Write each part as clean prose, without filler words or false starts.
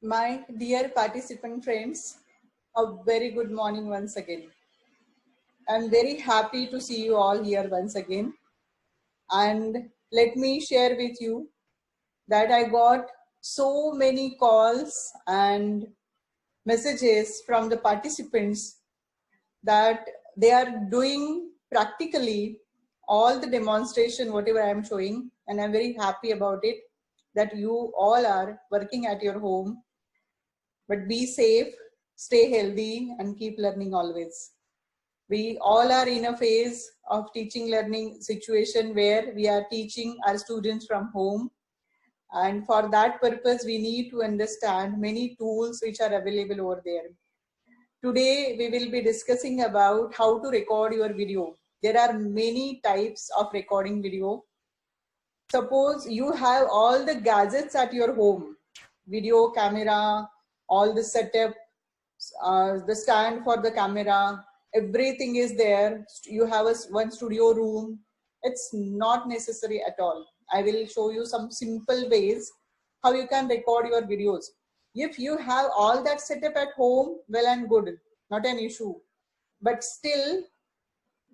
My dear participant friends, a very good morning once again. I'm very happy to see you all here once again. And let me share with you that I got so many calls and messages from the participants that they are doing practically all the demonstration, whatever I am showing. And I'm very happy about it that you all are working at your home. But be safe, stay healthy, and keep learning always. We all are in a phase of teaching learning situation where we are teaching our students from home. And for that purpose, we need to understand many tools which are available over there. Today, we will be discussing about how to record your video. There are many types of recording video. Suppose you have all the gadgets at your home, video camera, all the setup, the stand for the camera, everything is there. You have one studio room. It's not necessary at all. I will show you some simple ways how you can record your videos. If you have all that setup at home, well and good, not an issue. But still,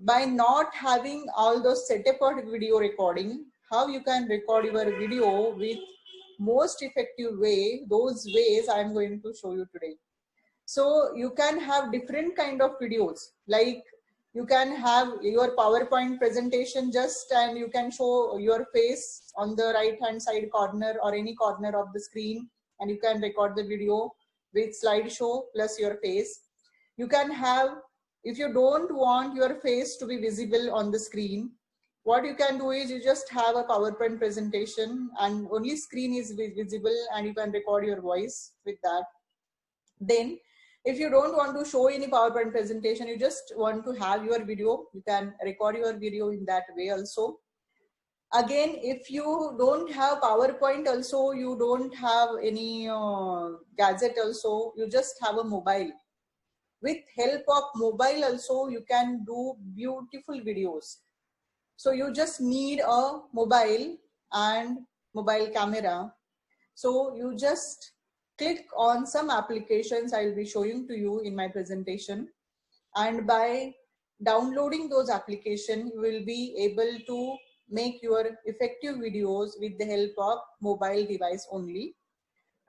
by not having all those setup for video recording, how you can record your video with most effective way, those ways I am going to show you today. So you can have different kind of videos, like you can have your PowerPoint presentation just and you can show your face on the right hand side corner or any corner of the screen, and you can record the video with slideshow plus your face. You can have, if you don't want your face to be visible on the screen, what you can do is you just have a PowerPoint presentation and only screen is visible and you can record your voice with that. Then if you don't want to show any PowerPoint presentation, you just want to have your video, you can record your video in that way also. Again, if you don't have PowerPoint also, you don't have any gadget also, you just have a mobile. With help of mobile also, you can do beautiful videos. So you just need a mobile and mobile camera. So you just click on some applications I will be showing to you in my presentation. And by downloading those applications, you will be able to make your effective videos with the help of mobile device only.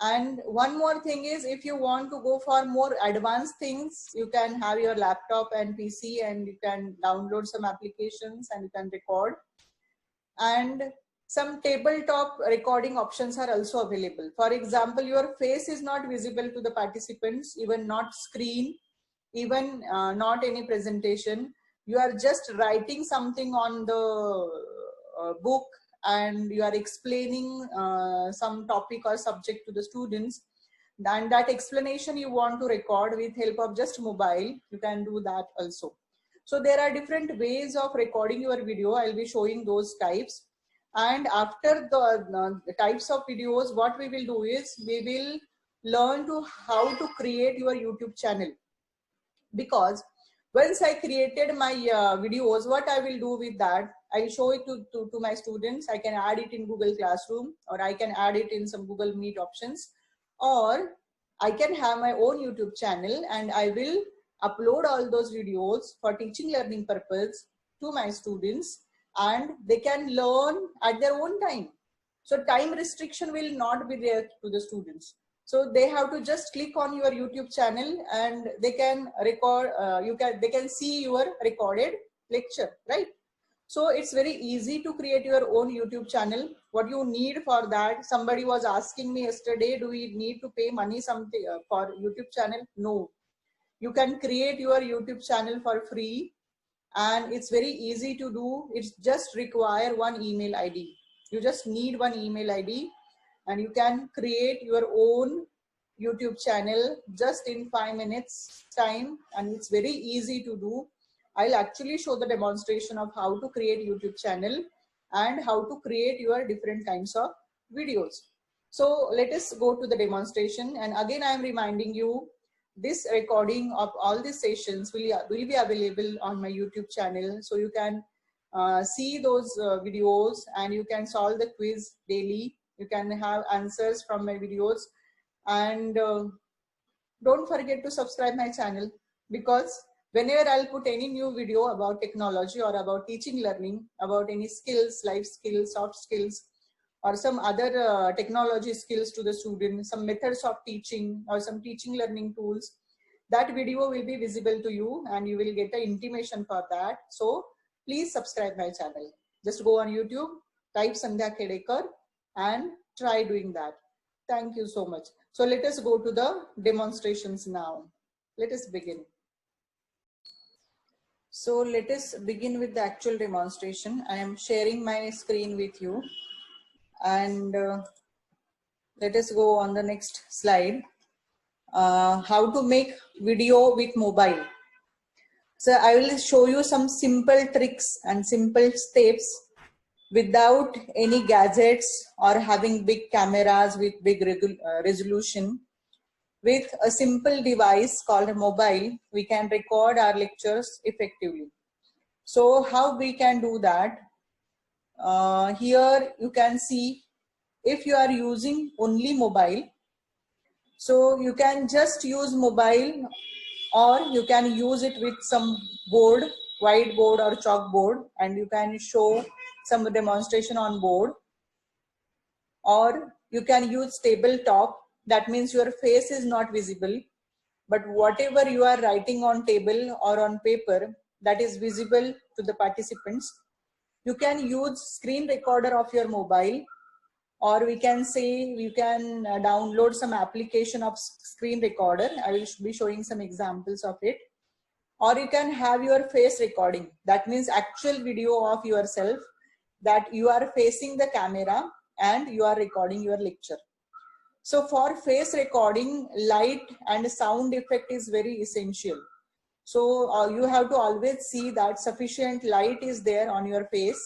And one more thing is, if you want to go for more advanced things, you can have your laptop and PC and you can download some applications and you can record. And some tabletop recording options are also available. For example, your face is not visible to the participants, even not screen, even not any presentation. You are just writing something on the book and you are explaining some topic or subject to the students. And that explanation you want to record with help of just mobile, you can do that also. So there are different ways of recording your video. I'll be showing those types. And after the types of videos, what we will do is we will learn to how to create your YouTube channel. Because once I created my videos, what I will do with that, I'll show it to my students. I can add it in Google Classroom, or I can add it in some Google Meet options, or I can have my own YouTube channel and I will upload all those videos for teaching learning purpose to my students, and they can learn at their own time. So time restriction will not be there to the students. So they have to just click on your YouTube channel and they can record, they can see your recorded lecture, right? So it's very easy to create your own YouTube channel. What you need for that, somebody was asking me yesterday, do we need to pay money something for YouTube channel? No, you can create your YouTube channel for free, and it's very easy to do. It's just require one email ID. You just need one email ID and you can create your own YouTube channel just in 5 minutes time, and it's very easy to do. I'll actually show the demonstration of how to create YouTube channel and how to create your different kinds of videos. So let us go to the demonstration. And again, I am reminding you, this recording of all these sessions will be available on my YouTube channel. So you can see those videos and you can solve the quiz daily. You can have answers from my videos. And don't forget to subscribe my channel, because whenever I'll put any new video about technology or about teaching learning, about any skills, life skills, soft skills, or some other technology skills to the student, some methods of teaching or some teaching learning tools, that video will be visible to you and you will get an intimation for that. So please subscribe my channel. Just go on YouTube, type Sandhya Khedekar and try doing that. Thank you so much. So let us go to the demonstrations now. Let us begin. So let us begin with the actual demonstration. I am sharing my screen with you, and let us go on the next slide. How to make video with mobile. So I will show you some simple tricks and simple steps without any gadgets or having big cameras with big resolution. With a simple device called a mobile, we can record our lectures effectively. So how we can do that? Here you can see, if you are using only mobile, so you can just use mobile, or you can use it with some board, whiteboard or chalkboard, and you can show some demonstration on board. Or you can use tabletop, that means your face is not visible, but whatever you are writing on table or on paper, that is visible to the participants. You can use screen recorder of your mobile, or we can say you can download some application of screen recorder. I will be showing some examples of it. Or you can have your face recording, that means actual video of yourself, that you are facing the camera and you are recording your lecture. So for face recording, light and sound effect is very essential. So you have to always see that sufficient light is there on your face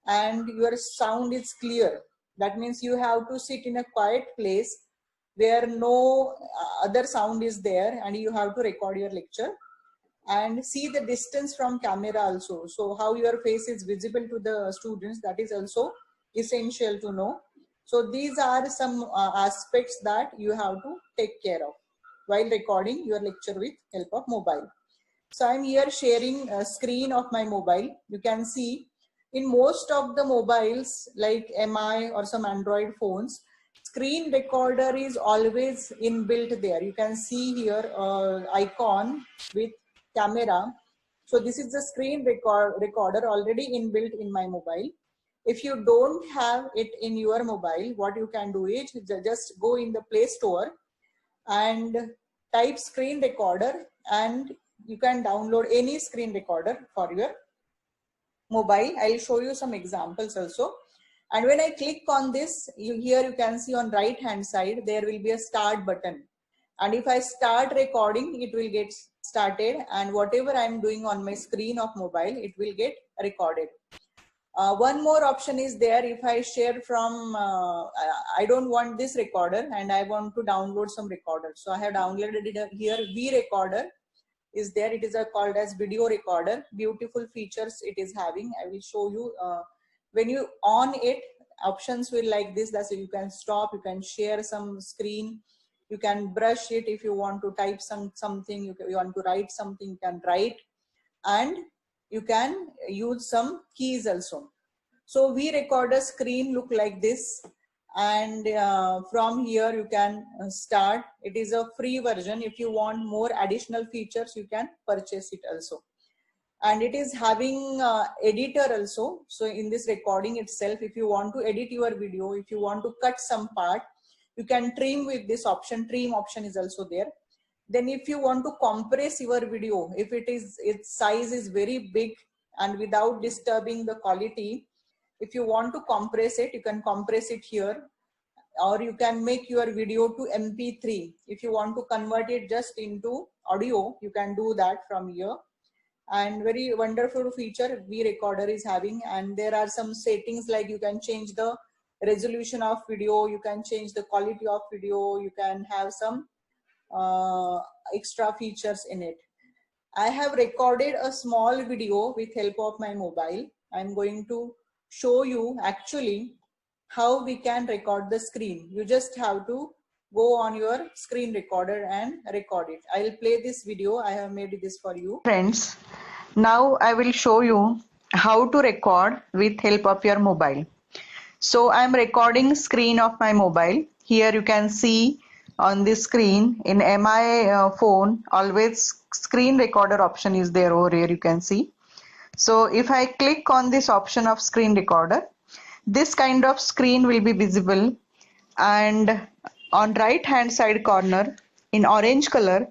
and your sound is clear. That means you have to sit in a quiet place where no other sound is there, and you have to record your lecture. And see the distance from camera also. So how your face is visible to the students, that is also essential to know. So these are some aspects that you have to take care of while recording your lecture with help of mobile. So I'm here sharing a screen of my mobile. You can see in most of the mobiles like MI or some Android phones, screen recorder is always inbuilt there. You can see here icon with camera. So this is the screen recorder already inbuilt in my mobile. If you don't have it in your mobile, what you can do is just go in the Play Store and type screen recorder, and you can download any screen recorder for your mobile. I'll show you some examples also. And when I click on this, here you can see on right hand side, there will be a start button. And if I start recording, it will get started, and whatever I'm doing on my screen of mobile, it will get recorded. One more option is there. If I share from, I don't want this recorder and I want to download some recorder. So I have downloaded it here. V recorder is there. It is called as video recorder. Beautiful features it is having. I will show you. When you on it, options will like this. That's so you can stop, you can share some screen, you can brush it. If you want to type something, you want to write something, you can write, and you can use some keys also. So V recorder screen look like this, and from here you can start. It is a free version. If you want more additional features, you can purchase it also. And it is having editor also. So in this recording itself, if you want to edit your video, if you want to cut some part, you can trim with this option. Trim option is also there. Then if you want to compress your video, if its size is very big and without disturbing the quality, if you want to compress it, you can compress it here. Or you can make your video to MP3. If you want to convert it just into audio, you can do that from here. And very wonderful feature V recorder is having. And there are some settings like you can change the resolution of video, you can change the quality of video, you can have some extra features in it. I have recorded a small video with help of my mobile. I'm going to show you actually how we can record the screen. You just have to go on your screen recorder and record it. I will play this video. I have made this for you. Friends, now I will show you how to record with help of your mobile. So I'm recording screen of my mobile. Here you can see on the screen in MI phone, always screen recorder option is there over here, you can see. So if I click on this option of screen recorder, this kind of screen will be visible, and on right hand side corner in orange color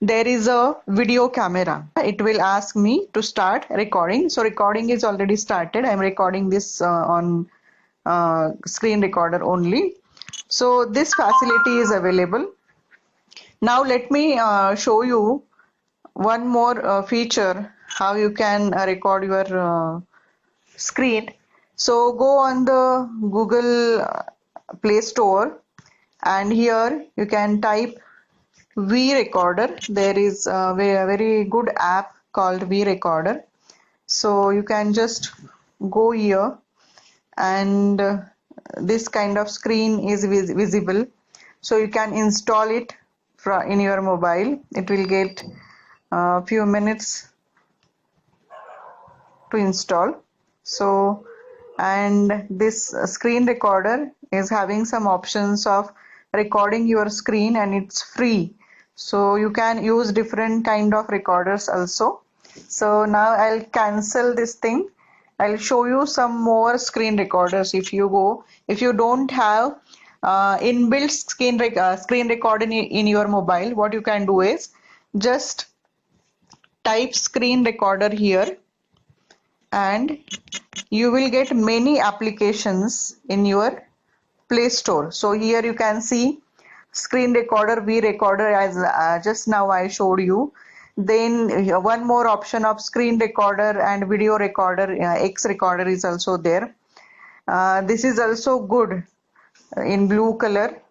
there is a video camera. It will ask me to start recording. So recording is already started. I'm recording this on screen recorder only. So this facility is available. Now let me show you one more feature how you can record your screen. So go on the Google Play Store, and here you can type V Recorder. There is a very good app called V Recorder. So you can just go here, and this kind of screen is visible. So you can install it in your mobile. It will get a few minutes to install. So, and this screen recorder is having some options of recording your screen, and it's free. So you can use different kind of recorders also. So now I'll cancel this thing. I'll show you some more screen recorders. If you don't have inbuilt screen recorder in your mobile, what you can do is just type screen recorder here, and you will get many applications in your Play Store. So here you can see screen recorder, V recorder, as just now I showed you. Then one more option of screen recorder and video recorder, X recorder is also there. This is also good in blue color,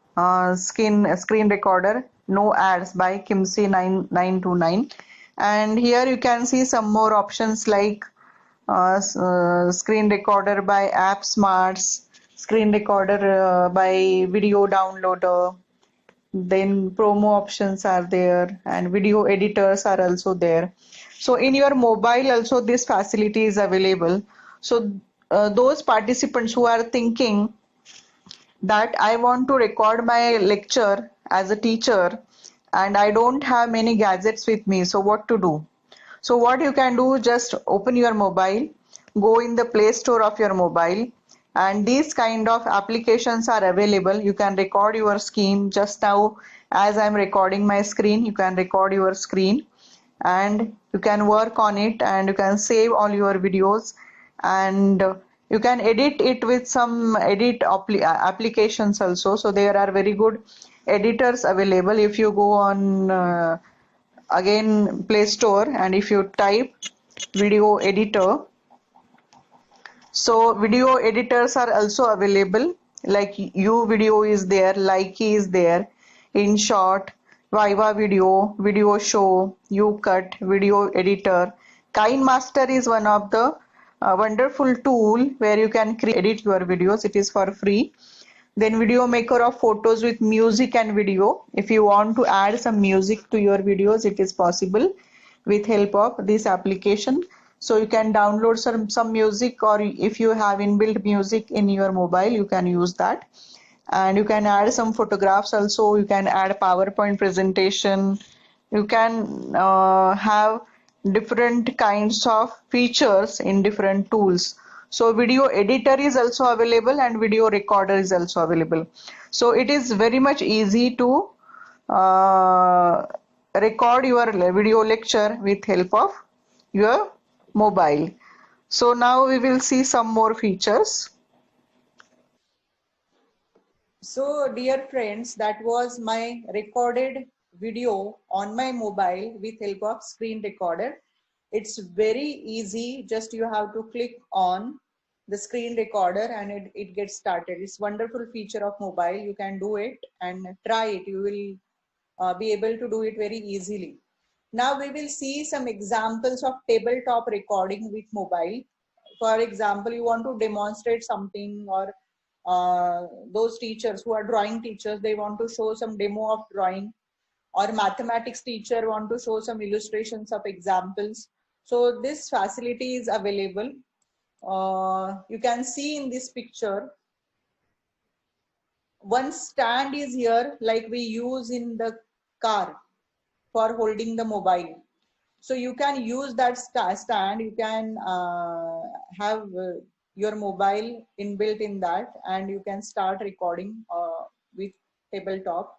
screen recorder, no ads by Kimsey 9929. And here you can see some more options like screen recorder by App Smarts, screen recorder by video downloader. Then promo options are there, and video editors are also there. So in your mobile also this facility is available. So those participants who are thinking that I want to record my lecture as a teacher and I don't have many gadgets with me, so what to do? So what you can do, just open your mobile, go in the Play Store of your mobile, and these kind of applications are available. You can record your screen. Just now as I'm recording my screen, you can record your screen and you can work on it, and you can save all your videos, and you can edit it with some applications also. So there are very good editors available. If you go on again Play Store, and if you type video editor, so video editors are also available, like uvideo is there, Likey is there, InShot, Viva Video, Video Show, UCut, video editor. KineMaster is one of the wonderful tool where you can edit your videos. It is for free. Then video maker of photos with music and video. If you want to add some music to your videos, it is possible with help of this application. So you can download some music, or if you have inbuilt music in your mobile, you can use that. And you can add some photographs also. You can add PowerPoint presentation. You can have different kinds of features in different tools. So video editor is also available, and video recorder is also available. So it is very much easy to record your video lecture with help of your mobile. So now we will see some more features. So dear friends, that was my recorded video on my mobile with help of screen recorder. It's very easy. Just you have to click on the screen recorder and it gets started. It's wonderful feature of mobile. You can do it and try it. You will be able to do it very easily. Now we will see some examples of tabletop recording with mobile. For example, you want to demonstrate something, or those teachers who are drawing teachers, they want to show some demo of drawing, or mathematics teacher want to show some illustrations of examples. So this facility is available. You can see in this picture, one stand is here like we use in the car for holding the mobile. So you can use that stand, you can have your mobile inbuilt in that, and you can start recording with tabletop.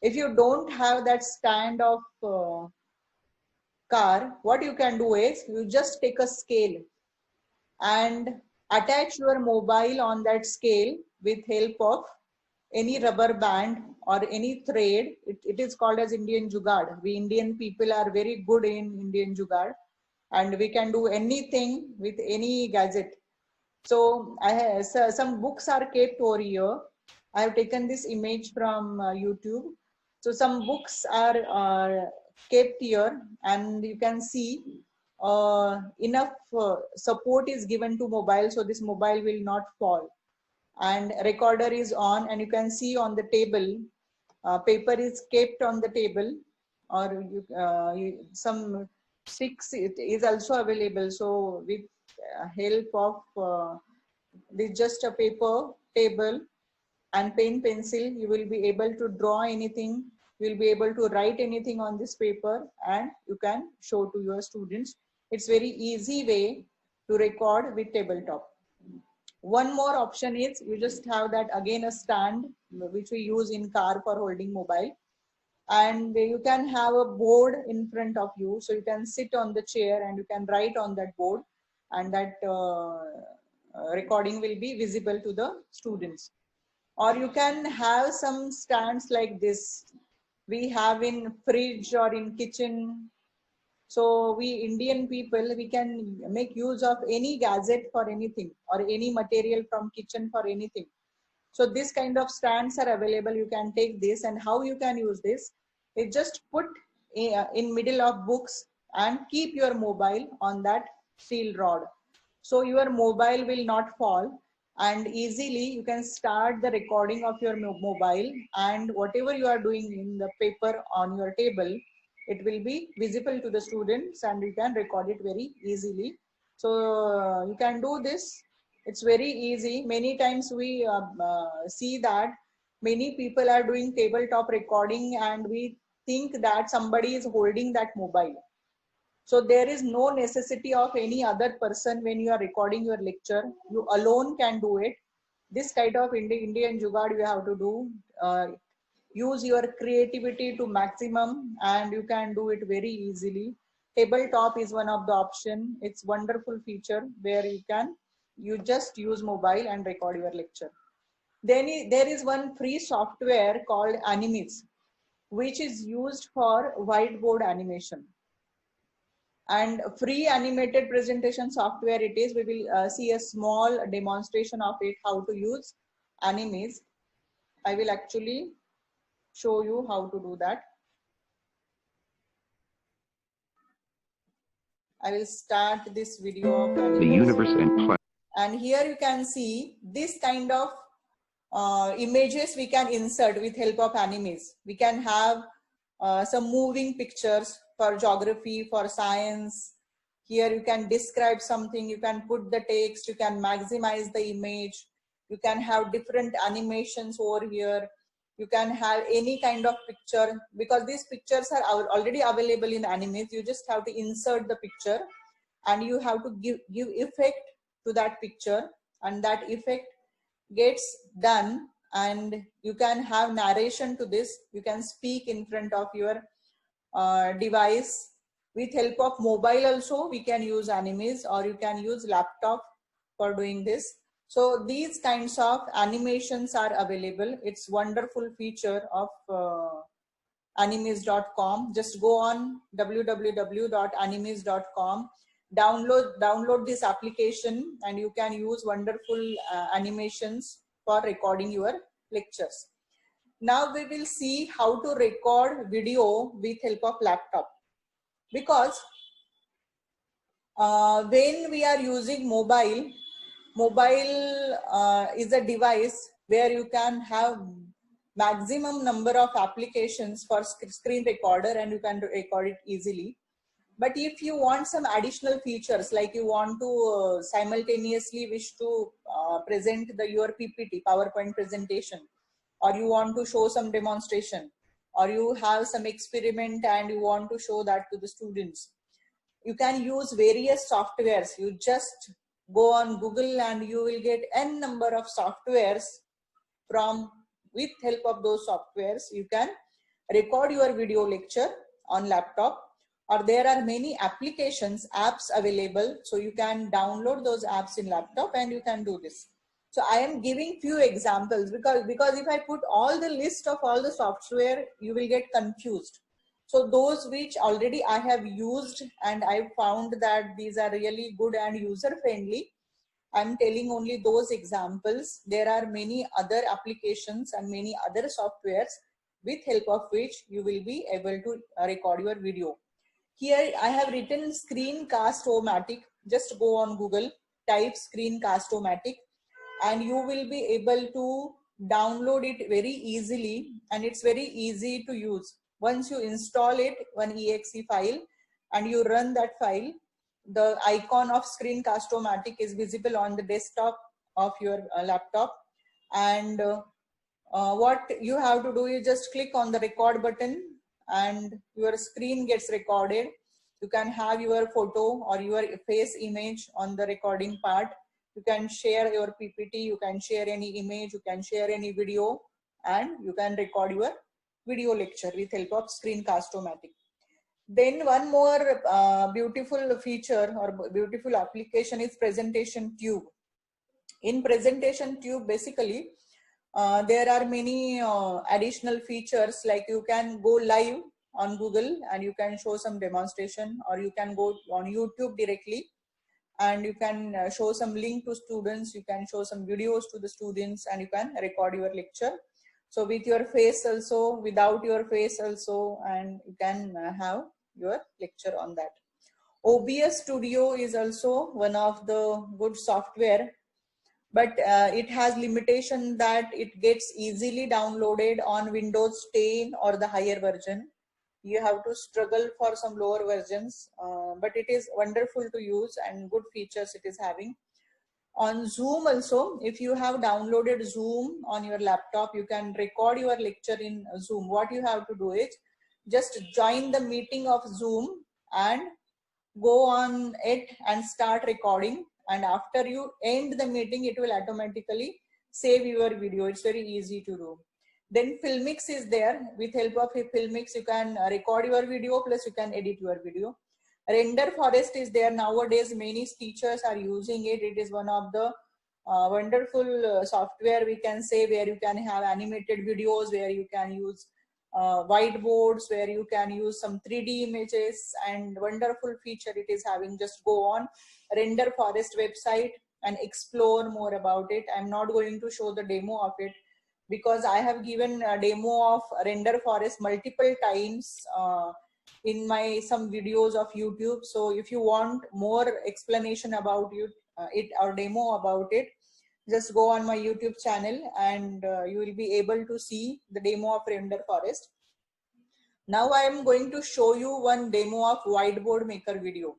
If you don't have that stand of car, what you can do is you just take a scale and attach your mobile on that scale with help of any rubber band or any thread. It is called as Indian Jugaad. We Indian people are very good in Indian Jugaad, and we can do anything with any gadget. So I have some books are kept over here. I have taken this image from YouTube. So some books are kept here, and you can see enough support is given to mobile, so this mobile will not fall. And recorder is on, and you can see on the table, paper is kept on the table, or some sticks it is also available. So with help of with just a paper, table, and pen, pencil, you will be able to draw anything. You will be able to write anything on this paper, and you can show to your students. It's very easy way to record with tabletop. One more option is you just have that again a stand which we use in car for holding mobile, and you can have a board in front of you, so you can sit on the chair and you can write on that board, and that recording will be visible to the students. Or you can have some stands like this we have in fridge or in kitchen. So we Indian people, we can make use of any gadget for anything, or any material from kitchen for anything. So this kind of stands are available. You can take this, and how you can use this, it just put in middle of books and keep your mobile on that steel rod. So your mobile will not fall, and easily you can start the recording of your mobile, and whatever you are doing in the paper on your table, it will be visible to the students, and you can record it very easily. So you can do this. It's very easy. Many times we see that many people are doing tabletop recording, and we think that somebody is holding that mobile. So there is no necessity of any other person when you are recording your lecture. You alone can do it. This kind of Indian Jugaad you have to do. Use your creativity to maximum, and you can do it very easily. Tabletop is one of the option. It's wonderful feature where you just use mobile and record your lecture. Then there is one free software called Animeez, which is used for whiteboard animation. And free animated presentation software it is. We will see a small demonstration of it, how to use Animeez. I will actually show you how to do that. I will start this video of Animeez. The universe and play. And here you can see this kind of images we can insert with help of Animeez. We can have some moving pictures for geography, for science. Here you can describe something, you can put the text, you can maximize the image, you can have different animations over here. You can have any kind of picture, because these pictures are already available in Animeez. You just have to insert the picture, and you have to give effect to that picture, and that effect gets done, and you can have narration to this. You can speak in front of your device. With help of mobile also we can use Animeez, or you can use laptop for doing this. So these kinds of animations are available. It's wonderful feature of animeez.com. Just go on www.animeez.com, download this application, and you can use wonderful animations for recording your lectures. Now we will see how to record video with help of laptop, because when we are using mobile, Mobile is a device where you can have maximum number of applications for screen recorder and you can record it easily. But if you want some additional features, like you want to simultaneously wish to present your PPT, PowerPoint presentation, or you want to show some demonstration, or you have some experiment and you want to show that to the students, you can use various softwares. You just go on Google and you will get n number of softwares. From with help of those softwares, you can record your video lecture on laptop, or there are many applications, apps available, so you can download those apps in laptop and you can do this. So I am giving few examples because if I put all the list of all the software, you will get confused. So those which already I have used and I found that these are really good and user friendly, I'm telling only those examples. There are many other applications and many other softwares with help of which you will be able to record your video. Here I have written Screencast-O-Matic. Just go on Google, type Screencast-O-Matic, and you will be able to download it very easily, and it's very easy to use. Once you install it, one exe file, and you run that file, the icon of Screencast-O-Matic is visible on the desktop of your laptop. And what you have to do is just click on the record button and your screen gets recorded. You can have your photo or your face image on the recording part. You can share your PPT, you can share any image, you can share any video, and you can record your video lecture with help of Screencast-O-Matic. Then one more beautiful feature or beautiful application is Presentation Tube. In Presentation Tube, basically, there are many additional features, like you can go live on Google and you can show some demonstration, or you can go on YouTube directly and you can show some link to students, you can show some videos to the students, and you can record your lecture. So with your face also, without your face also, and you can have your lecture on that. OBS Studio is also one of the good software, but it has limitation that it gets easily downloaded on Windows 10 or the higher version. You have to struggle for some lower versions, but it is wonderful to use and good features it is having. On Zoom also, if you have downloaded Zoom on your laptop, you can record your lecture in Zoom. What you have to do is just join the meeting of Zoom and go on it and start recording, and after you end the meeting, it will automatically save your video. It's very easy to do. Then Filmix is there. With help of Filmix, you can record your video plus you can edit your video. Render Forest is there nowadays. Many teachers are using it. It is one of the wonderful software, we can say, where you can have animated videos, where you can use whiteboards, where you can use some 3D images, and wonderful feature it is having. Just go on Render Forest website and explore more about it. I'm not going to show the demo of it because I have given a demo of Render Forest multiple times in my some videos of YouTube. So if you want more explanation about it or demo about it, just go on my YouTube channel and you will be able to see the demo of Render Forest. Now I am going to show you one demo of Whiteboard Maker video,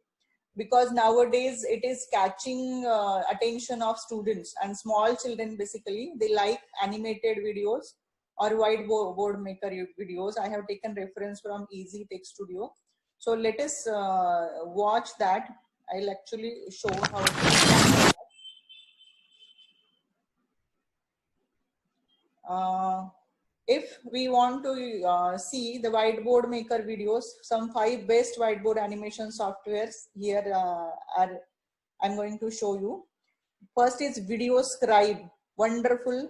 because nowadays it is catching attention of students and small children. Basically, they like animated videos or Whiteboard Maker videos. I have taken reference from Easy Tech Studio. So let us watch that. I'll actually show how if we want to see the Whiteboard Maker videos, some 5 best whiteboard animation softwares here I'm going to show you. First is Video Scribe, wonderful,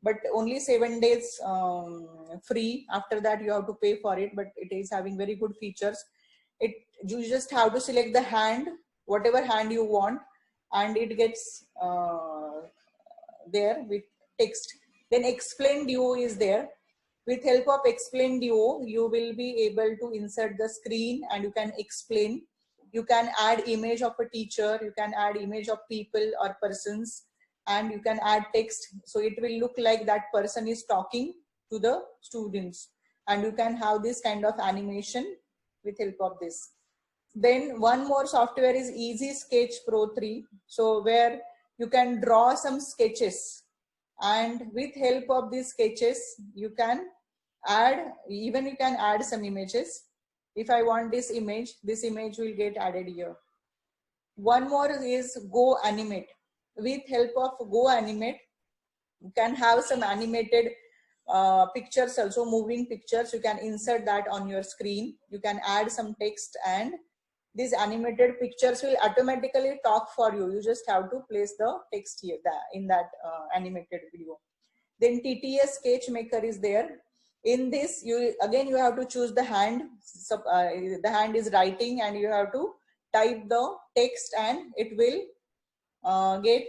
but only 7 days free. After that you have to pay for it, but it is having very good features. You just have to select the hand, whatever hand you want, and it gets there with text. Then Explain Duo is there. With help of Explain Duo, you will be able to insert the screen and you can explain. you can add image of a teacher, you can add image of people or persons, and you can add text. So it will look like that person is talking to the students, and you can have this kind of animation with help of this. Then one more software is Easy Sketch Pro 3. So where you can draw some sketches, and with help of these sketches, you can add some images. If I want this image will get added here. One more is Go Animate. With help of Go Animate, you can have some animated pictures, also moving pictures. You can insert that on your screen. You can add some text, and these animated pictures will automatically talk for you. You just have to place the text here in that animated video. Then TTS Sketch Maker is there. In this, you have to choose the hand. So, the hand is writing, and you have to type the text, and it will get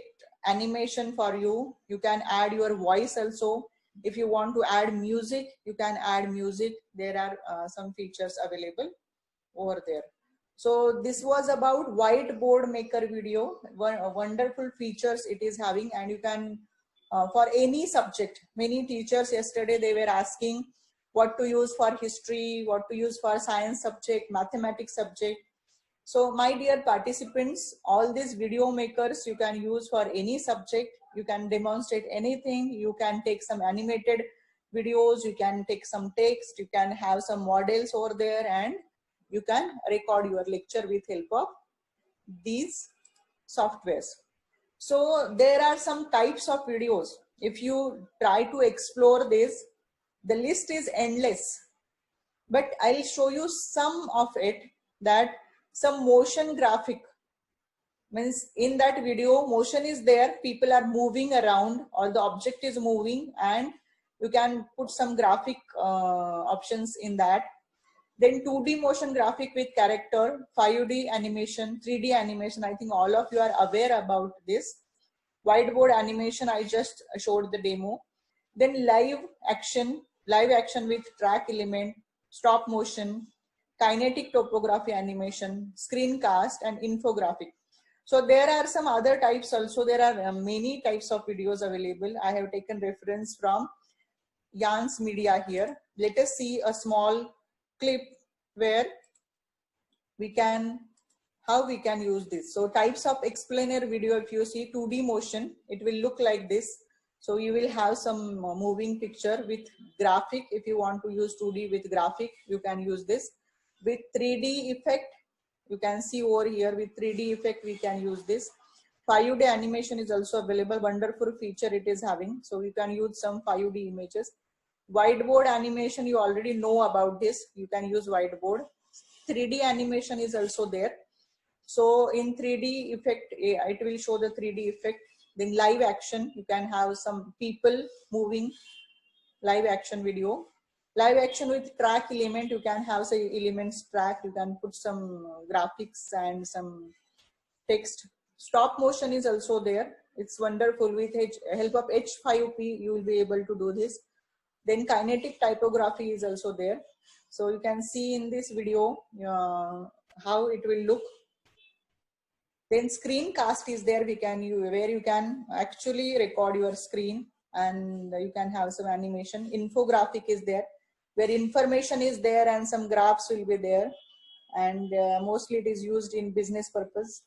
animation for you. You can add your voice also. If you want to add music, you can add music. There are some features available over there. So this was about whiteboard maker video. Wonderful features it is having, and you can for any subject. Many teachers yesterday, they were asking what to use for history, what to use for science subject, mathematics subject. So my dear participants, all these video makers you can use for any subject. You can demonstrate anything. You can take some animated videos, you can take some text, you can have some models over there, and you can record your lecture with help of these softwares. So there are some types of videos. If you try to explore this, the list is endless. But I'll show you some of it. That some motion graphic means in that video motion is there, people are moving around or the object is moving, and you can put some graphic options in that. Then 2D motion graphic with character, 5D animation, 3D animation. I think all of you are aware about this. Whiteboard animation, I just showed the demo. Then live action with track element, stop motion, kinetic topography animation, screencast, and infographic. So there are some other types also. There are many types of videos available. I have taken reference from Yans Media here. Let us see a small clip where we can, how we can use this. So types of explainer video, if you see 2D motion, it will look like this. So you will have some moving picture with graphic. If you want to use 2D with graphic, you can use this. With 3D effect, you can see over here with 3D effect, we can use this. 5D animation is also available. Wonderful feature it is having. So you can use some 5D images. Whiteboard animation, you already know about this. You can use whiteboard. 3D animation is also there. So in 3D effect, it will show the 3D effect. Then live action, you can have some people moving, live action video. Live action with track element, you can have some elements track, you can put some graphics and some text. Stop motion is also there. It's wonderful. With help of H5P, you will be able to do this. Then kinetic typography is also there. So you can see in this video how it will look. Then screencast is there, where you can actually record your screen and you can have some animation. Infographic is there, where information is there and some graphs will be there, and mostly it is used in business purpose.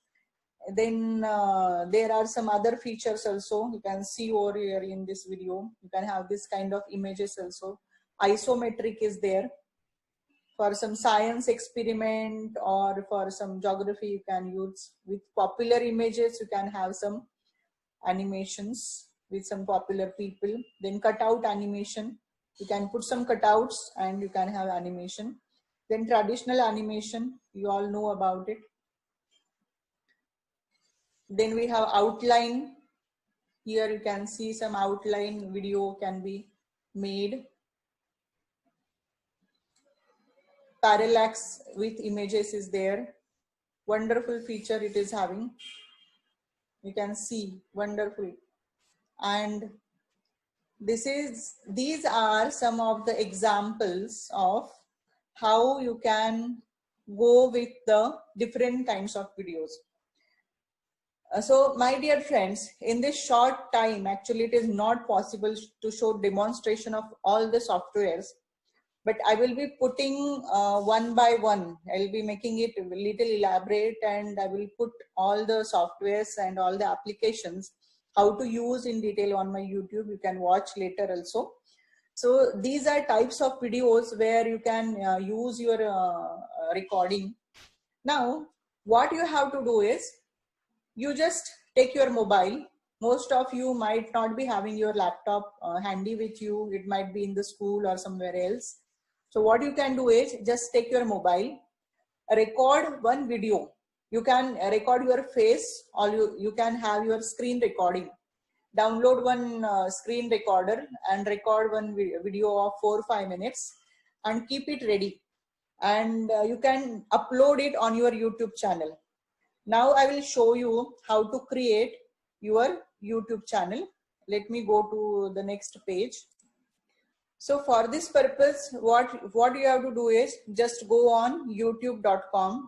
Then there are some other features also. You can see over here in this video. You can have this kind of images also. Isometric is there. For some science experiment or for some geography, you can use with popular images. You can have some animations with some popular people. Then cutout animation, you can put some cutouts and you can have animation. Then traditional animation, you all know about it. Then we have outline. Here you can see some outline video can be made. Parallax with images is there. Wonderful feature it is having. You can see, wonderful. And these are some of the examples of how you can go with the different kinds of videos. So my dear friends, in this short time, actually it is not possible to show demonstration of all the softwares, but I will be putting one by one. I'll be making it a little elaborate, and I will put all the softwares and all the applications, how to use in detail on my YouTube. You can watch later also. So these are types of videos where you can use your recording. Now, what you have to do is, you just take your mobile. Most of you might not be having your laptop handy with you. It might be in the school or somewhere else. So what you can do is just take your mobile, record one video. You can record your face, or you can have your screen recording. Download one screen recorder and record one video of 4 or 5 minutes and keep it ready. And you can upload it on your YouTube channel. Now I will show you how to create your YouTube channel. Let me go to the next page. So for this purpose, what you have to do is just go on youtube.com.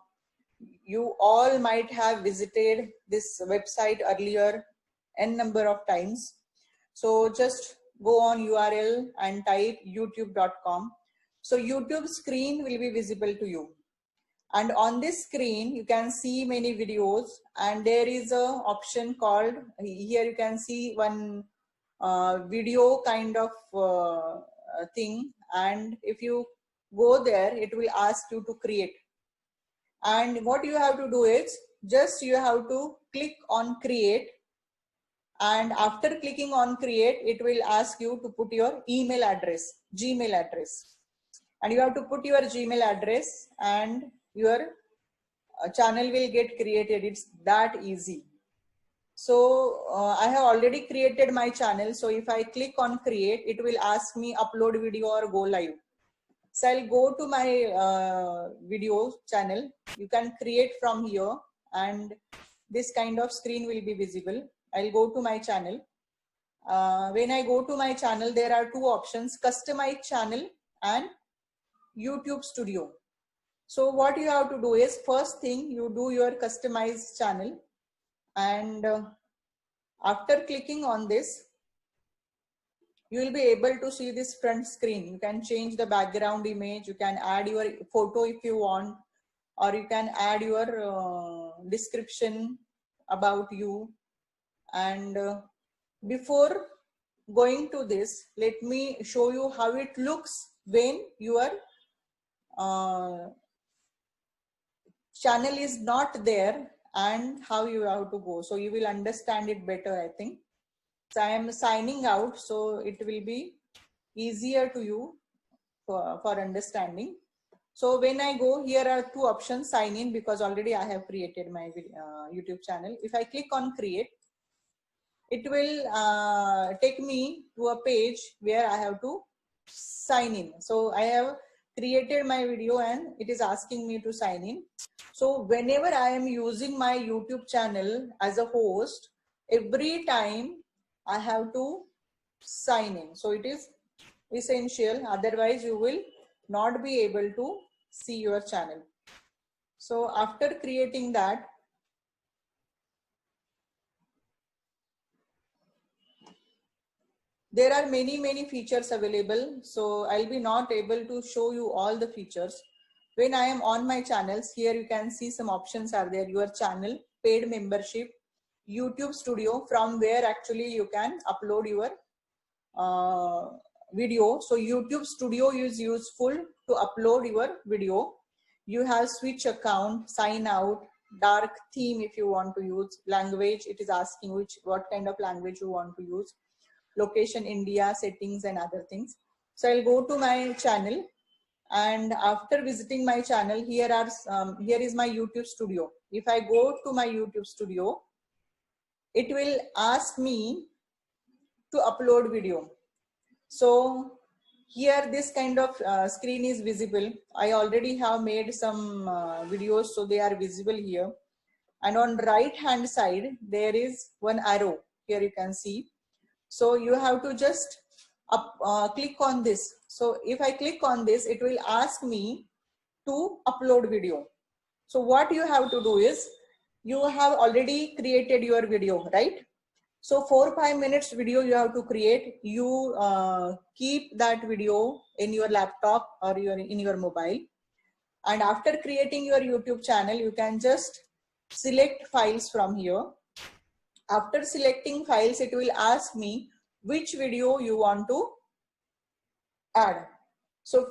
You all might have visited this website earlier n number of times. So just go on URL and type youtube.com. So YouTube screen will be visible to you. And on this screen, you can see many videos, and there is a option called, here you can see one video kind of thing. And if you go there, it will ask you to create. And what you have to do is, just you have to click on create. And after clicking on create, it will ask you to put your email address, Gmail address. And you have to put your Gmail address, and your channel will get created. It's that easy. So I have already created my channel. So if I click on create, it will ask me upload video or go live. So I'll go to my video channel. You can create from here, and this kind of screen will be visible. I'll go to my channel. When I go to my channel, there are two options: customize channel and YouTube Studio. So what you have to do is, first thing, you do your customized channel, and after clicking on this, you will be able to see this front screen. You can change the background image, you can add your photo if you want, or you can add your description about you. And before going to this, let me show you how it looks when your channel is not there, and how you have to go. So you will understand it better, I think. So I am signing out, so it will be easier to you for understanding. So when I go, here are two options: sign in, because already I have created my YouTube channel. If I click on create, it will take me to a page where I have to sign in. So I have created my video and it is asking me to sign in. So whenever I am using my YouTube channel as a host, every time I have to sign in. So it is essential, otherwise you will not be able to see your channel. So after creating that, there are many features available. So I'll be not able to show you all the features. When I am on my channels, here you can see some options are there: your channel, paid membership, YouTube Studio, from where actually you can upload your video. So YouTube Studio is useful to upload your video. You have switch account, sign out, dark theme if you want to use, language, it is asking what kind of language you want to use, location India, settings and other things. So I'll go to my channel, and after visiting my channel, here is my YouTube Studio. If I go to my YouTube Studio, it will ask me to upload video. So here this kind of screen is visible. I already have made some videos, so they are visible here. And on right hand side, there is one arrow. Here you can see. So you have to just click on this. So if I click on this, it will ask me to upload video. So what you have to do is, you have already created your video, right? So 4-5 minutes video you have to create. You keep that video in your laptop or in your mobile. And after creating your YouTube channel, you can just select files from here. After selecting files, it will ask me which video you want to add. So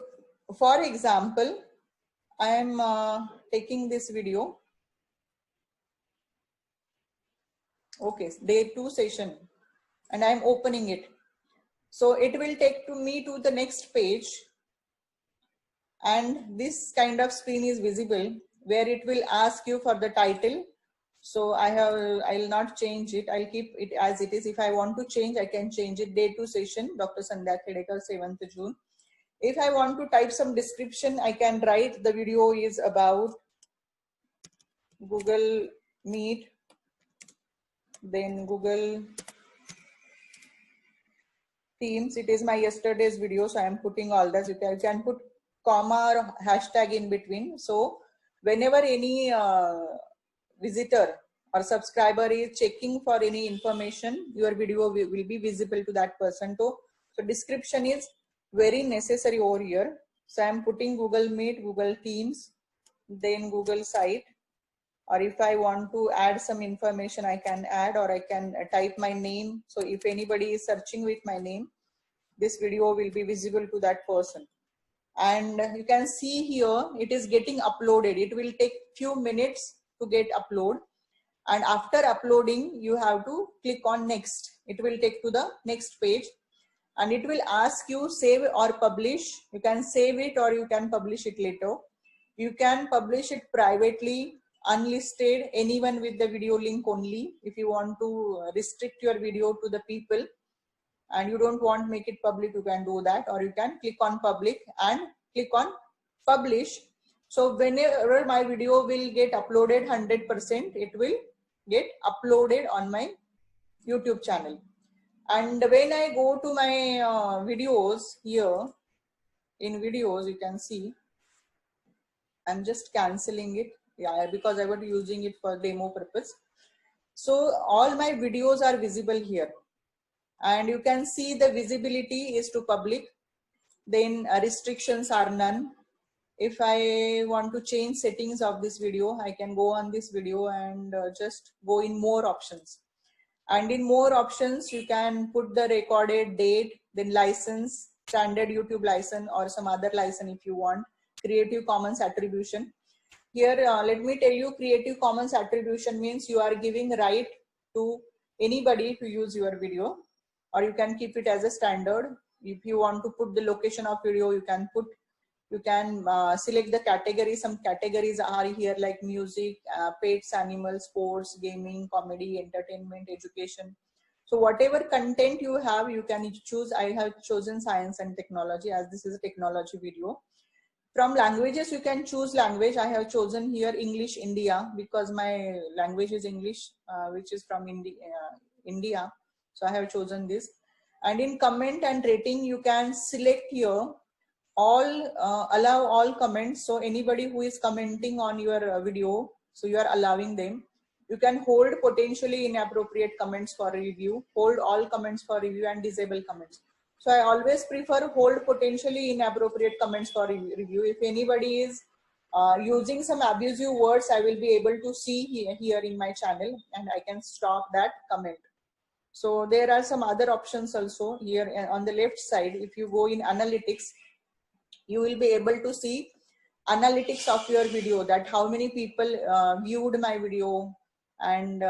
for example, I am taking this video. Okay, day 2 session, and I'm opening it. So it will take me to the next page, and this kind of screen is visible where it will ask you for the title. So I'll not change it. I'll keep it as it is. If I want to change, I can change it. Day 2 session, Dr. Sandhya Khedekar, 7th June. If I want to type some description, I can write the video is about Google Meet, then Google Teams. It is my yesterday's video, so I am putting all that. You can put comma or hashtag in between. So whenever any visitor or subscriber is checking for any information, your video will be visible to that person. So description is very necessary over here. So I am putting Google Meet, Google Teams, then Google Site. Or if I want to add some information, I can add, or I can type my name. So if anybody is searching with my name, this video will be visible to that person. And you can see here, it is getting uploaded. It will take few minutes to get upload. And after uploading, you have to click on next. It will take to the next page, and it will ask you save or publish. You can save it or you can publish it later. You can publish it privately, unlisted, anyone with the video link only. If you want to restrict your video to the people and you don't want to make it public, you can do that. Or you can click on public and click on publish. So whenever my video will get uploaded 100%, it will get uploaded on my YouTube channel. And when I go to my videos here, in videos, you can see, I'm just canceling it, yeah, because I was using it for demo purpose. So all my videos are visible here, and you can see the visibility is to public. Then restrictions are none. If I want to change settings of this video, I can go on this video and just go in more options. And in more options, you can put the recorded date, then license, standard YouTube license or some other license if you want. Creative Commons attribution. Here, let me tell you, Creative Commons attribution means you are giving right to anybody to use your video, or you can keep it as a standard. If you want to put the location of video, you can put, you can select the category. Some categories are here like music, pets, animals, sports, gaming, comedy, entertainment, education. So whatever content you have, you can choose. I have chosen science and technology as this is a technology video. From languages, you can choose language. I have chosen here English India because my language is English, which is from India. So I have chosen this. And in comment and rating, you can select here all, allow all comments. So anybody who is commenting on your video, so you are allowing them. You can hold potentially inappropriate comments for review, hold all comments for review, and disable comments. So I always prefer hold potentially inappropriate comments for review. If anybody is using some abusive words, I will be able to see here in my channel, and I can stop that comment. So there are some other options also here on the left side. If you go in analytics, you will be able to see analytics of your video, that how many people viewed my video, and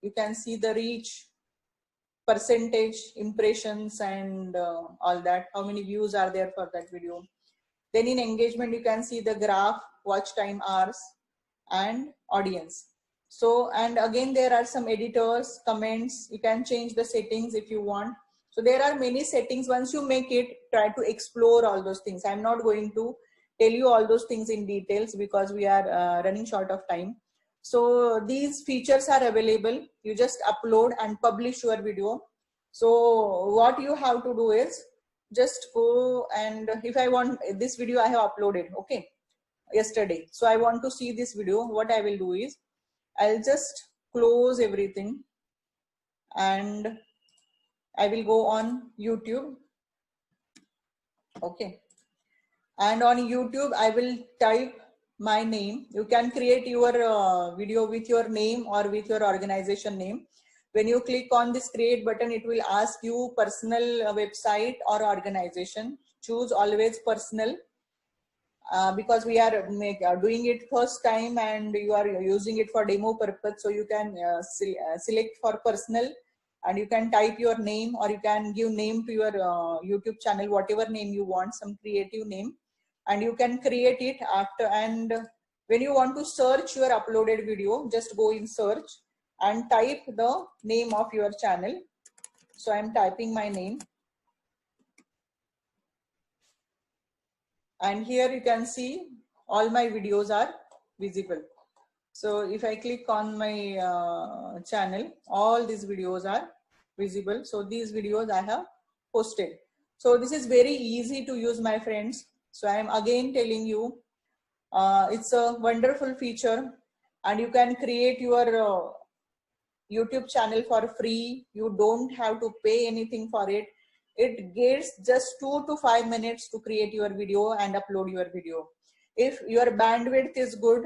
you can see the reach, percentage, impressions, and all that, how many views are there for that video. Then in engagement, you can see the graph, watch time hours, and audience. So, and again, there are some editors, comments, you can change the settings if you want. So there are many settings. Once you make it, try to explore all those things. I'm not going to tell you all those things in details because we are running short of time. So these features are available. You just upload and publish your video. So what you have to do is just go, and if I want this video I have uploaded, okay, yesterday. So I want to see this video. What I will do is I'll just close everything and I will go on YouTube. Okay. And on YouTube, I will type my name. You can create your video with your name or with your organization name. When you click on this create button, it will ask you personal website or organization. Choose always personal because we are doing it first time and you are using it for demo purpose. So you can select for personal and you can type your name or you can give name to your YouTube channel, whatever name you want, some creative name. And you can create it after, and when you want to search your uploaded video, just go in search and type the name of your channel. So I'm typing my name, and here you can see all my videos are visible. So if I click on my channel, all these videos are visible. So these videos I have posted. So this is very easy to use, my friends. So I am again telling you, it's a wonderful feature and you can create your YouTube channel for free. You don't have to pay anything for it. It gets just 2 to 5 minutes to create your video and upload your video. If your bandwidth is good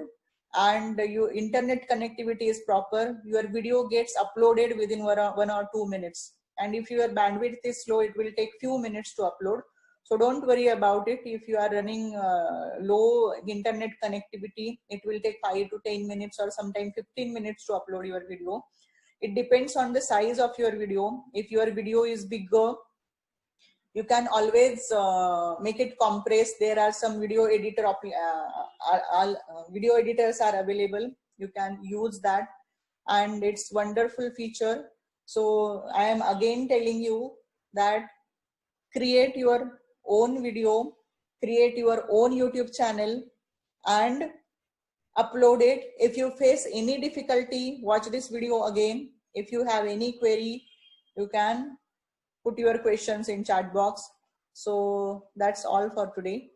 and your internet connectivity is proper, your video gets uploaded within 1 or 2 minutes. And if your bandwidth is slow, it will take few minutes to upload. So don't worry about it. If you are running low internet connectivity, it will take 5 to 10 minutes or sometimes 15 minutes to upload your video. It depends on the size of your video. If your video is bigger, you can always make it compressed. There are some video video editors are available. You can use that and it's wonderful feature. So I am again telling you that create your own video, create your own YouTube channel and upload it. If you face any difficulty, watch this video again. If you have any query, you can put your questions in chat box. So that's all for today.